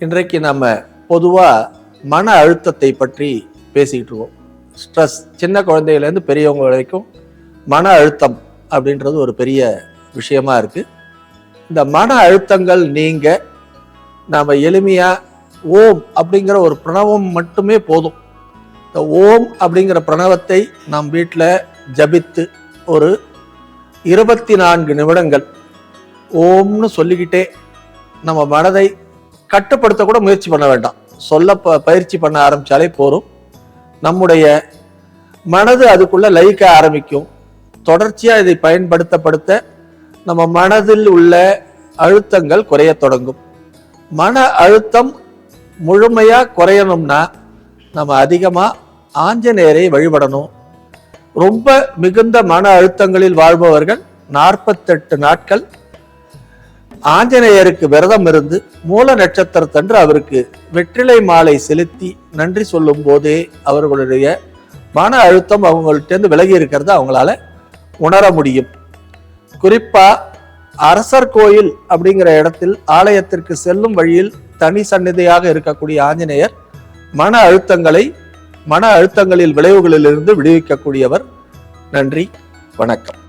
இன்றைக்கு நம்ம பொதுவாக மன அழுத்தத்தை பற்றி பேசிக்கிட்டு இருக்கோம். ஸ்ட்ரெஸ், சின்ன குழந்தையிலேருந்து பெரியவங்க வரைக்கும் மன அழுத்தம் அப்படின்றது ஒரு பெரிய விஷயமா இருக்கு. இந்த மன அழுத்தங்கள் நீங்க நாம் எளிமையாக ஓம் அப்படிங்கிற ஒரு பிரணவம் மட்டுமே போதும். இந்த ஓம் அப்படிங்கிற பிரணவத்தை நம் வீட்டில் ஜபித்து ஒரு 24 நிமிடங்கள் ஓம்னு சொல்லிக்கிட்டே நம்ம மனதை கட்டுப்படுத்த கூட முயற்சி பண்ண வேண்டாம். பயிற்சி பண்ண ஆரம்பிச்சாலே போதும். நம்முடைய மனது அதுக்குள்ள லயிக்க ஆரம்பிக்கும். தொடர்ச்சியா இதை பயன்படுத்த நம்ம மனதில் உள்ள அழுத்தங்கள் குறைய தொடங்கும். மன அழுத்தம் முழுமையா குறையணும்னா நம்ம அதிகமா ஆஞ்சநேயரை வழிபடணும். ரொம்ப மிகுந்த மன அழுத்தங்களில் வாழ்பவர்கள் 48 நாட்கள் ஆஞ்சநேயருக்கு விரதம் இருந்து மூல நட்சத்திரத்தன்று அவருக்கு வெற்றிலை மாலை செலுத்தி நன்றி சொல்லும் போதே அவர்களுடைய மன அழுத்தம் அவங்கள்ட்ட விலகி இருக்கிறத அவங்களால உணர முடியும். குறிப்பா அரசர் கோயில் அப்படிங்கிற இடத்தில் ஆலயத்திற்கு செல்லும் வழியில் தனி சந்நிதியாக இருக்கக்கூடிய ஆஞ்சநேயர் மன அழுத்தங்களில் விளைவுகளிலிருந்து விடுவிக்கக்கூடியவர். நன்றி, வணக்கம்.